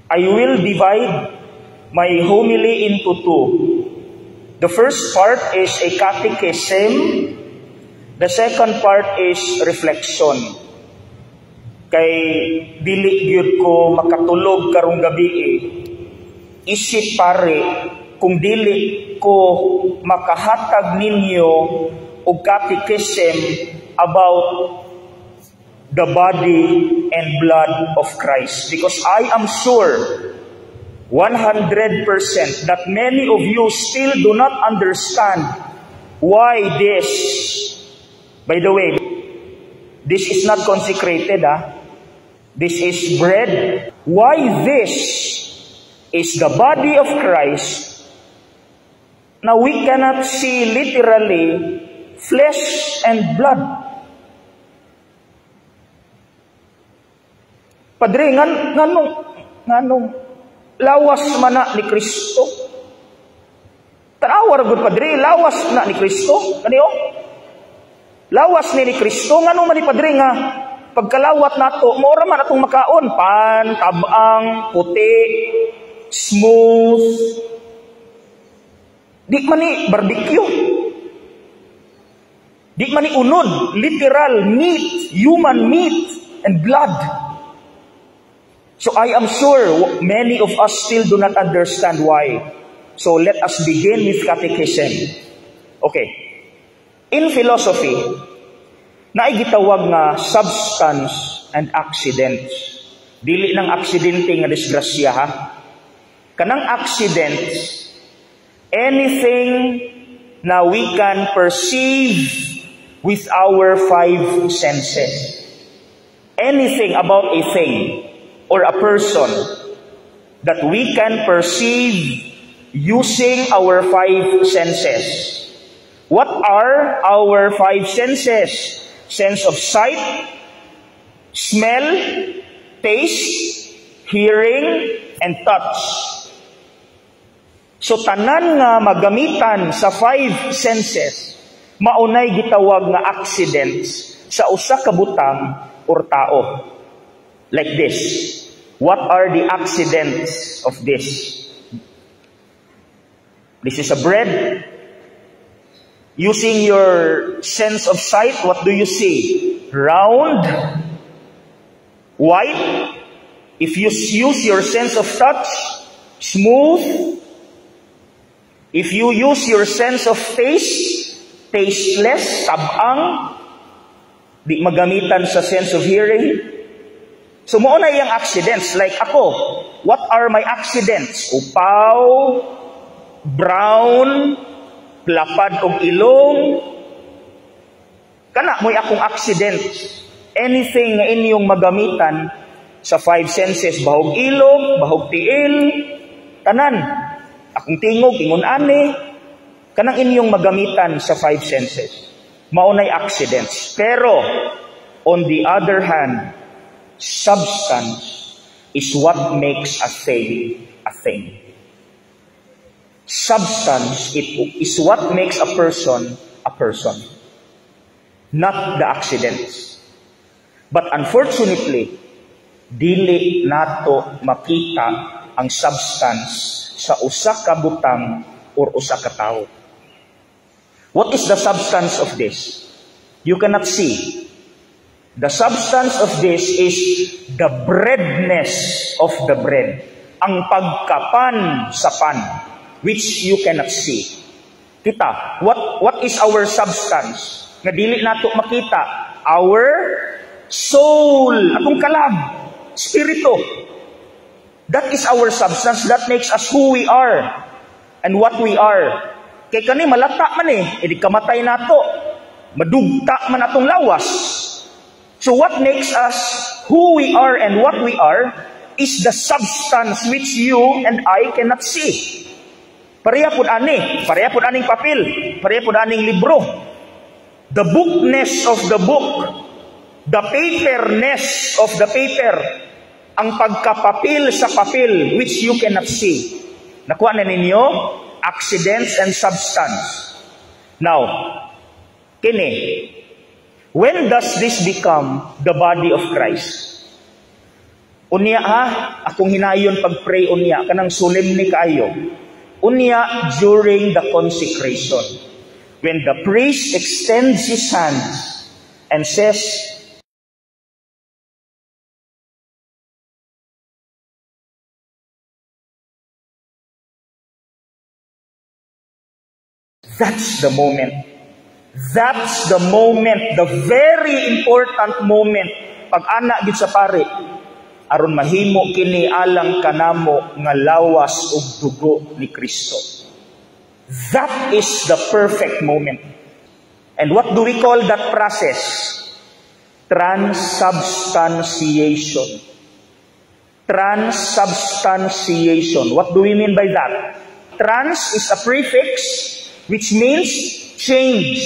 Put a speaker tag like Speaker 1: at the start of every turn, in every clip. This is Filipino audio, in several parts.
Speaker 1: I will divide my homily into two. The first part is a catechism. The second part is reflection. Kay dili gyud ko makatulog karong gabi isip pare kung dili ko makahatag ninyo og catechism about the body and blood of Christ. Because I am sure 100% that many of you still do not understand why this. By the way, this is not consecrated. This is bread. Why this is the body of Christ? Now we cannot see literally flesh and blood. Padre, nganong lawas mana ni Kristo? Tanawar gud padre, lawas na ni Kristo. Kaniyo? Lawas ni Kristo nganong man ni padre nga pagkalawat nato, maura man atong makaon, pan, tabang, puti, smooth. Di man ni barbecue. Di man ni unod, literal meat, human meat and blood. So I am sure many of us still do not understand why. So let us begin with catechism. Okay. In philosophy, naigitawag nga substance and accidents. Dili ng aksidente nga disgrasya ha. Kanang accidents, anything na we can perceive with our five senses. Anything about a thing or a person that we can perceive using our five senses. What are our five senses? Sense of sight, smell, taste, hearing, and touch. So tanan nga magamitan sa five senses, maunay gitawag nga accidents sa usa ka butang or tao. Like this. What are the accidents of this? This is a bread. Using your sense of sight, what do you see? Round, white. If you use your sense of touch, smooth. If you use your sense of taste, tasteless, tabang. Di magamitan sa sense of hearing. So, mo na yung accidents. Like ako, what are my accidents? Upaw, brown, lapad og ilong. Kana mo'y akong accidents. Anything nga inyong magamitan sa five senses, bahog ilong, bahog tiil, tanan. Akong tingog, ingon ani. Kanang inyong magamitan sa five senses. Maunay accidents. Pero, on the other hand, substance is what makes a thing a thing. Substance is what makes a person, not the accidents. But unfortunately, dili nato makita ang substance sa usa ka butang or usa ka tawo. What is the substance of this? You cannot see. The substance of this is the breadness of the bread. Ang pagkapan sa pan, which you cannot see. Kita, what is our substance? Nga dili nato makita. Our soul, atong kalag, spirito. That is our substance. That makes us who we are and what we are. Kay kani malata man edi kamatay nato. Madugta man atong lawas. So what makes us who we are and what we are is the substance which you and I cannot see. Pareha pud aning papel, pareha pud aning libro. The bookness of the book, the paperness of the paper, ang pagkapapil sa papel which you cannot see. Nakuha na ninyo? Accidents and substance. Now, when does this become the body of Christ? Unya ha, akong hinayon pag-pray unya, kanang solemne kaayo. Unya during the consecration. When the priest extends his hands and says, that's the moment. That's the moment, the very important moment. Pag ana gid sa pare, aron mahimo kini alang kanamo nga lawas ug dugo ni Kristo. That is the perfect moment. And what do we call that process? Transubstantiation. Transubstantiation. What do we mean by that? Trans is a prefix which means change.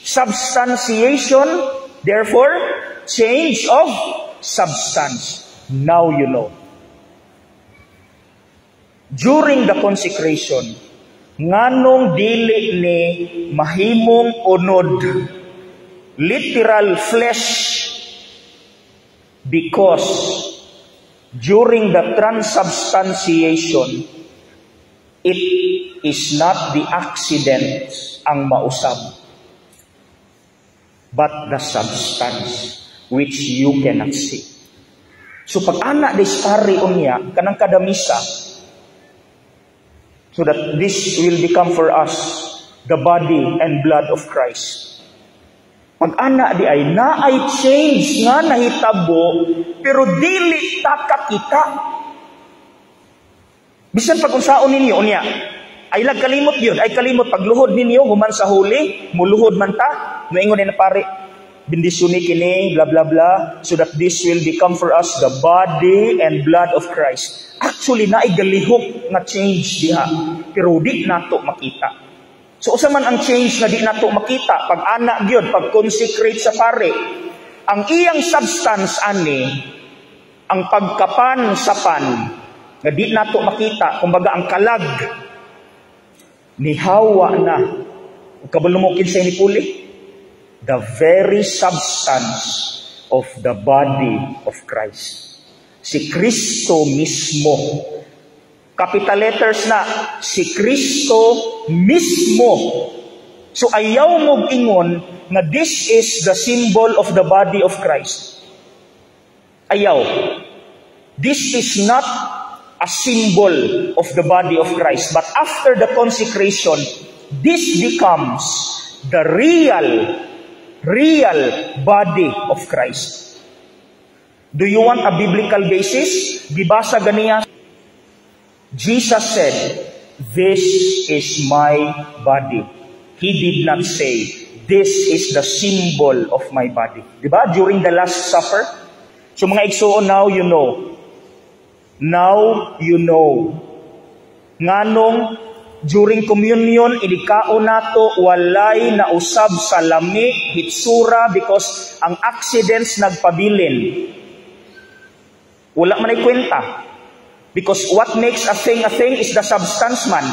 Speaker 1: Substantiation, therefore, change of substance. Now you know. During the consecration, nganong dili ni mahimong unod, literal flesh, because during the transubstantiation, it is not the accident ang mausab, but the substance which you cannot see. So pag ana dispari unya kanang kada misa, so that this will become for us the body and blood of Christ. Pag ana di ay naay change nga nahitabo, pero dili taka kita. Bisan pag unsaon ninyo unya, ay kalimot yun, ay kalimot pagluhod ninyo human sa huli, muluhod man ta, moingon na pare, bendisyon kini, bla bla bla, so that this will become for us the body and blood of Christ. Actually, naigalihok nga change diha, pero di nato makita. So, usa man ang change na di nato makita, pag ana gyud, pag consecrate sa pare, ang iyang substance ani, ang pagkapan sa pan, nga di nato makita, kumbaga ang kalag, nihawa na, kabalumukin sa inipuli, the very substance of the body of Christ. Si Kristo mismo. Capital letters na, si Kristo mismo. So ayaw mong ingon na this is the symbol of the body of Christ. Ayaw. This is not a symbol of the body of Christ. But after the consecration, this becomes the real body of Christ. Do you want a biblical basis? Gibasa ganiya. Jesus said, "This is my body." He did not say, "This is the symbol of my body." Diba? During the Last Supper. So mga igsoon, now you know. Now you know. Nganong during communion, inikao nato walay na usab sa lami, hitsura, because ang accidents nagpabilin. Wala man ay kwenta. Because what makes a thing is the substance man.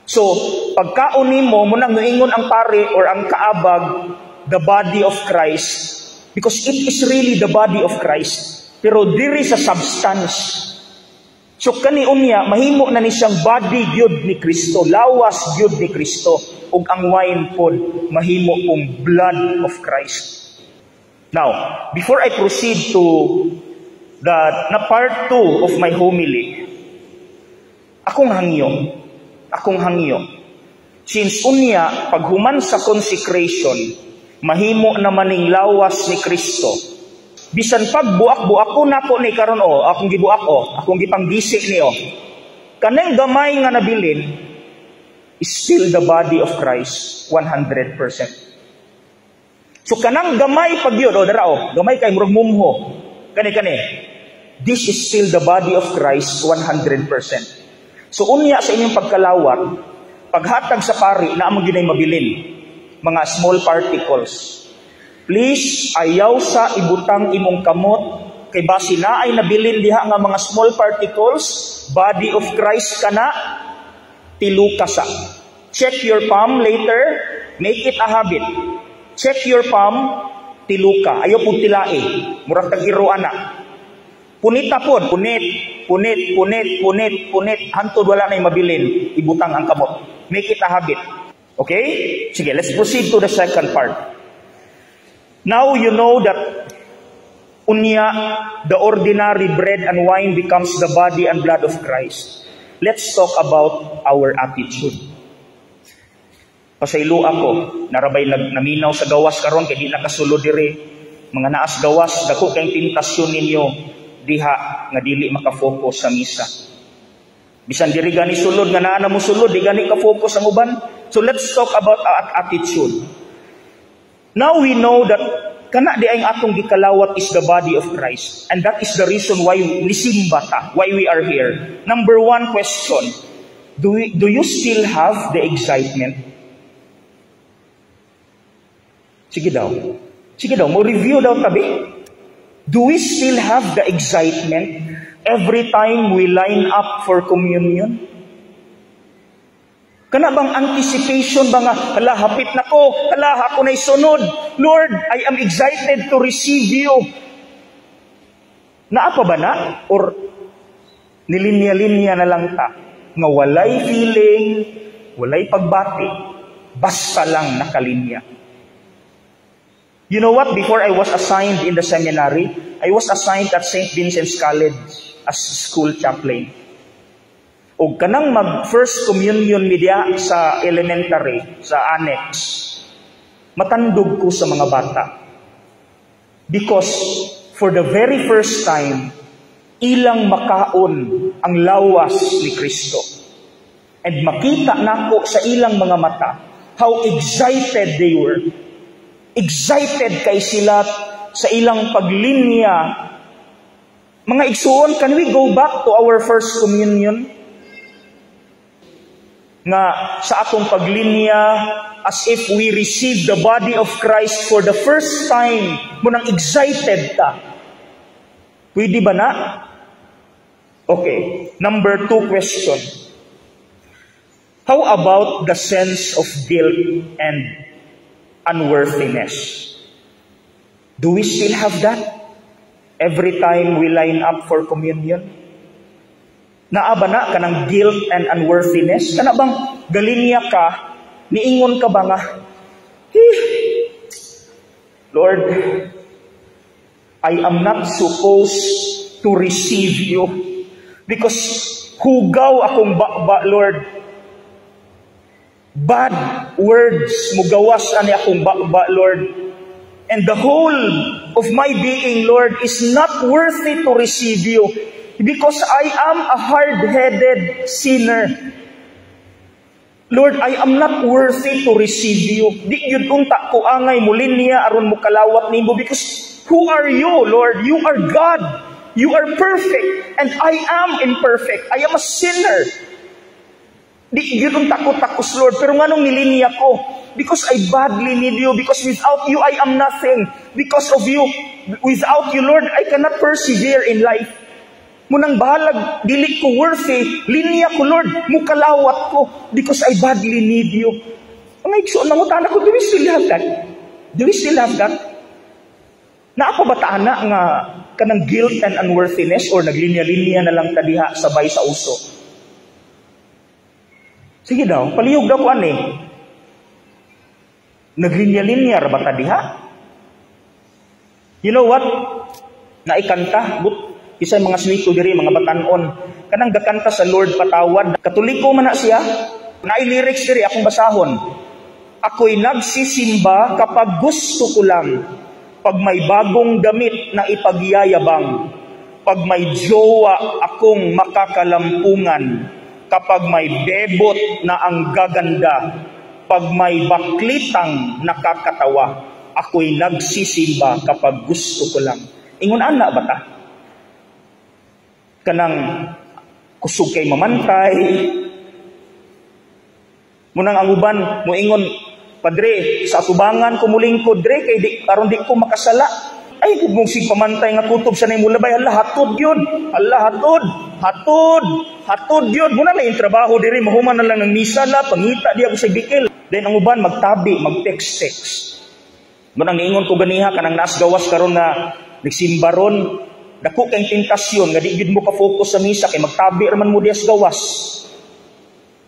Speaker 1: So, pagkauni mo, munang nuingon ang pare or ang kaabag, the body of Christ, because it is really the body of Christ. Pero diri sa substance. So kani unya mahimo na ni siyang body gyud ni Kristo, lawas gyud ni Kristo, ug ang wine pod mahimo kong blood of Christ. Now, before I proceed to the part 2 of my homily, akong hangyo. Since unya paghuman sa consecration, mahimo naman ning lawas ni Kristo. Bisan pag buak-buak ko nako ni karon akong gibuak akong gipanggisi ni kanang gamay nga nabilin is still the body of Christ 100%. So kanang gamay pag yun dara gamay kay murag mumho kani this is still the body of Christ 100%. So unya sa inyong pagkalawat, paghatag sa pari na amo ginay mabilin mga small particles. Please, ayaw sa ibutang imong kamot, kay basi na ay nabilin diha nga mga small particles, body of Christ kana, tilukasa. Check your palm later, make it a habit. Check your palm, tiluka. Ayaw po tilai, murag tag-iro ana. Punita pod, punit, hantod wala na mabilin, ibutang ang kamot. Make it a habit. Okay? Sige, let's proceed to the second part. Now you know that unya, the ordinary bread and wine becomes the body and blood of Christ. Let's talk about our attitude. Pasaylo ako, narabay naminaw sa gawas karon kay di nakasulod dire. Mga naas gawas, dako kayong tentasyon ninyo diha nga dili makafocus sa misa. Bisan diri gani sulod nga naa na mo sulod, di gani ka focus ang uban. So let's talk about our attitude. Now we know that kana di ang atong gikalawat is the body of Christ, and that is the reason why nisimba ta, why we are here. Number one question, do you still have the excitement? Sige daw, mo review daw tabi. Do we still have the excitement every time we line up for communion? Kana bang anticipation ba nga, hala, hapit na ko, hala, ako na'y sunod. Lord, I am excited to receive you. Naapa ba na? Or nilinya-linya na lang ta? Nga walay feeling, walay pagbati, basta lang nakalinya. You know what? Before I was assigned in the seminary, I was assigned at St. Vincent's College as school chaplain. O kanang mag-first communion media sa elementary, sa annex, matandog ko sa mga bata. Because for the very first time, ilang makaon ang lawas ni Kristo. And makita nako sa ilang mga mata how excited they were. Excited kay sila sa ilang paglinya. Mga igsuon, can we go back to our first communion? Nga sa atong paglinya, as if we receive the body of Christ for the first time, munang excited ta. Pwede ba na? Okay, number 2 question. How about the sense of guilt and unworthiness? Do we still have that every time we line up for communion? Naa ba na kanang guilt and unworthiness? Kana bang galinya ka, niingon ka ba nga, Lord, I am not supposed to receive you because hugaw akong Lord. Bad words mugawas ani akong Lord. And the whole of my being, Lord, is not worthy to receive you because I am a hard-headed sinner. Lord, I am not worthy to receive you. Di yun unta ko angay mulinya aron mo kalawat nimo because who are you, Lord? You are God. You are perfect and I am imperfect. I am a sinner. Di yun takot-takos, Lord. Pero nga nung nilinya ko, because I badly need you, because without you, I am nothing. Because of you, without you, Lord, I cannot persevere in life. Munang bahalag, dili ko worthy, linya ko, Lord, mukalawat ko, because I badly need you. Ang igsoon, mangutana ko, do we still have that? Do we still have that? Naapabataan na nga kanang guilt and unworthiness or naglinya-linya na lang tadiha sabay sa uso? Sige daw, palihog daw ko ani. Naglinya-linya ba ta diha? You know what? Naikanta, isay mga swito diri, mga batanon. Kanang gakanta sa Lord patawad. Katoliko man na siya. Naay-lyrics diri akong basahon. Ako'y nagsisimba kapag gusto ko lang. Pag may bagong damit na ipagyayabang. Pag may jowa akong makakalampungan. Kapag may bebot na ang gaganda, pag may baklitang nakakatawa, ako'y nagsisimba kapag gusto ko lang. Ingon ana ba ta? Kanang kusog kay mamantay. Munang ang uban, muingon, Padre, sa atubangan ko mulingkod, Dre, kay karon di ko makasala. Ay, kung mong pamantay nga kutob sa nang mulabay, Allah, hatod yun. Allah, hatod yun. Muna na yung trabaho diri, mahuman na lang ng misa la, pangita di ako sa bikil. Then ang uban, magtabi, mag-text. Munang niingon ko ganiha, kanang naas gawas karon na nagsimbaron, Dako kay tentasyon nga di gid mo ka focus sa misa kay magtabi raman mo dias gawas.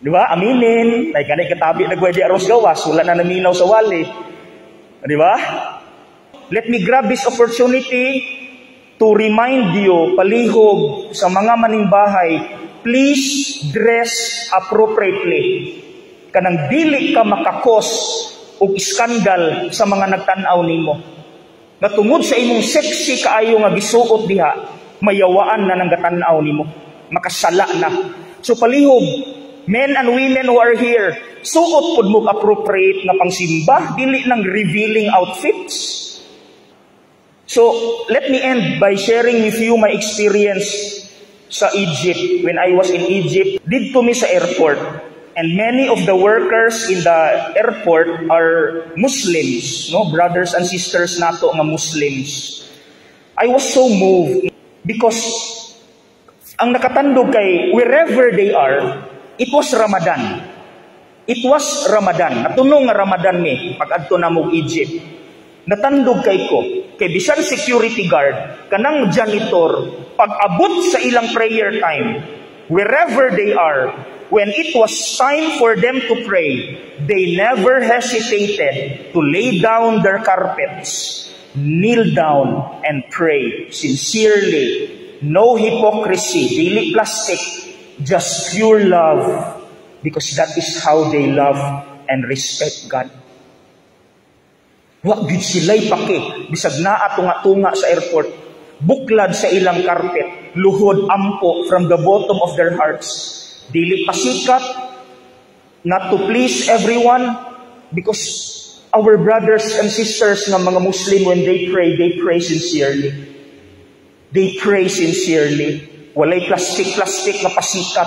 Speaker 1: Di ba? Aminin. Ay kanay katabi na di aros gawas, wala na naminaw sa wali. Di ba? Let me grab this opportunity to remind you, palihog sa mga maningbahay, please dress appropriately. Kanang dili ka makakos og iskandal sa mga nagtan-aw nimo. Natungod sa imong sexy kaayo nga gisuot diha, mayawaan na nang gatan-aw nimo. Makasala na. So palihog, men and women who are here, suot pud mo appropriate nga pangsimba, dili nang revealing outfits. So, let me end by sharing with you my experience sa Egypt. When I was in Egypt, didto mi sa airport. And many of the workers in the airport are Muslims, no? Brothers and sisters nato nga Muslims. I was so moved because ang nakatandog kay wherever they are, it was Ramadan. It was Ramadan. Natunong nga Ramadan mi pag-adto na mo Egypt. Natandog kay ko, kay bisan security guard, kanang janitor, pag-abot sa ilang prayer time, wherever they are, when it was time for them to pray, they never hesitated to lay down their carpets, kneel down, and pray sincerely. No hypocrisy, dili plastic, just pure love, because that is how they love and respect God. Wa gid sila'y pake, bisag naa tunga-tunga sa airport, buklad sa ilang carpet, luhod ampo from the bottom of their hearts. Dili pasikat, not to please everyone, because our brothers and sisters nga mga Muslim, when they pray sincerely. They pray sincerely. Walay plastic-plastic na pasikat.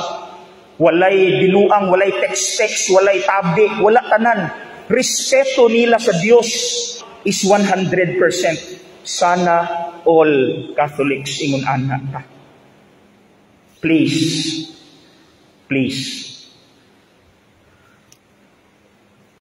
Speaker 1: Walay binuang, walay text-text, walay tabi, wala tanan. Respeto nila sa Diyos is 100%. Sana all Catholics ingon ana ta. Please,